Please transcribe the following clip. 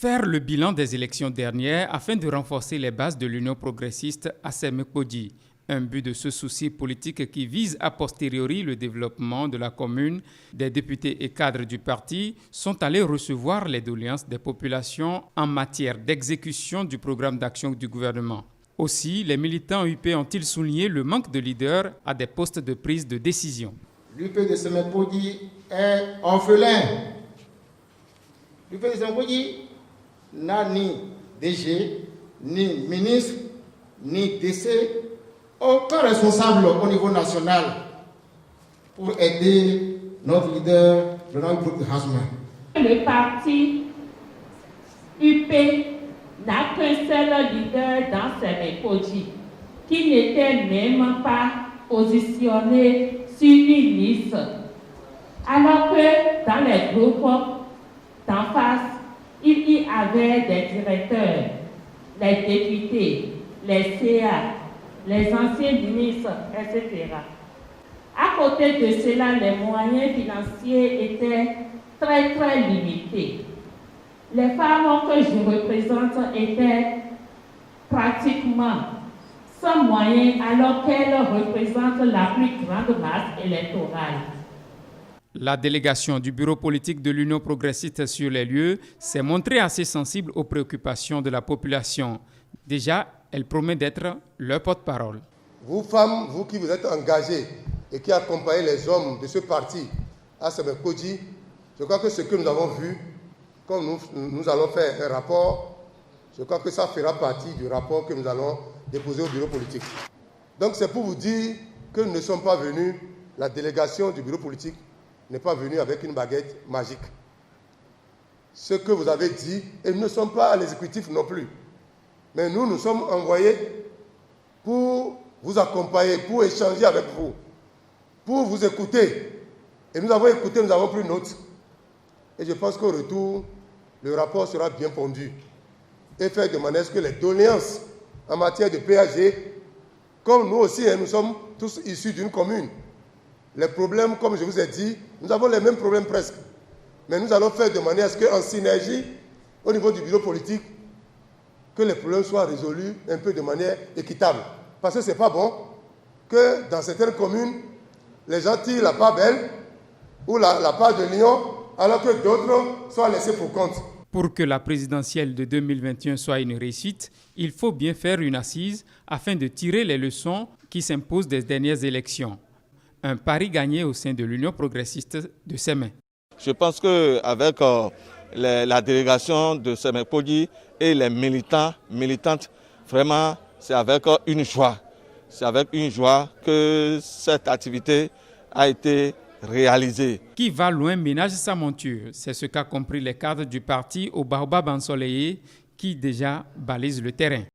Faire le bilan des élections dernières afin de renforcer les bases de l'Union progressiste à Sémékodi. Un but de ce souci politique qui vise a posteriori le développement de la commune. Des députés et cadres du parti sont allés recevoir les doléances des populations en matière d'exécution du programme d'action du gouvernement. Aussi, les militants UP ont-ils souligné le manque de leaders à des postes de prise de décision. L'UP de Sémékodi est orphelin. L'UP de Sémékodi n'a ni DG, ni ministre, ni DC, aucun responsable au niveau national pour aider notre leader, le groupe de Hasman. Le parti UP n'a qu'un seul leader dans Sémékodi, qui n'était même pas positionné sur une liste, alors que dans les groupes d'en face, il y avait des directeurs, les députés, les CA, les anciens ministres, etc. À côté de cela, les moyens financiers étaient très limités. Les femmes que je représente étaient pratiquement sans moyens alors qu'elles représentent la plus grande masse électorale. La délégation du bureau politique de l'Union progressiste sur les lieux s'est montrée assez sensible aux préoccupations de la population. Déjà, elle promet d'être leur porte-parole. Vous femmes, vous qui vous êtes engagées et qui accompagnez les hommes de ce parti à Sémékodi, je crois que ce que nous avons vu, comme nous allons faire un rapport, je crois que ça fera partie du rapport que nous allons déposer au bureau politique. Donc c'est pour vous dire que nous ne sommes pas venus, la délégation du bureau politique n'est pas venue avec une baguette magique. Ce que vous avez dit, et nous ne sommes pas à l'exécutif non plus, mais nous sommes envoyés pour vous accompagner, pour échanger avec vous, pour vous écouter. Et nous avons écouté, nous avons pris note. Et je pense qu'au retour, le rapport sera bien pondu et fait de manière à ce que les doléances en matière de PAG, comme nous aussi, nous sommes tous issus d'une commune. Les problèmes, comme je vous ai dit, nous avons les mêmes problèmes presque. Mais nous allons faire de manière à ce qu'en synergie, au niveau du bureau politique, que les problèmes soient résolus un peu de manière équitable. Parce que ce n'est pas bon que dans certaines communes, les gens tirent la part belle ou la part de lion, alors que d'autres soient laissés pour compte. Pour que la présidentielle de 2021 soit une réussite, il faut bien faire une assise afin de tirer les leçons qui s'imposent des dernières élections. Un pari gagné au sein de l'Union progressiste de Sémé. Je pense qu'avec la délégation de Sémékodi et les militantes, vraiment, c'est avec une joie. C'est avec une joie que cette activité a été réalisée. Qui va loin ménage sa monture. C'est ce qu'a compris les cadres du parti au Baobab ensoleillé qui déjà balisent le terrain.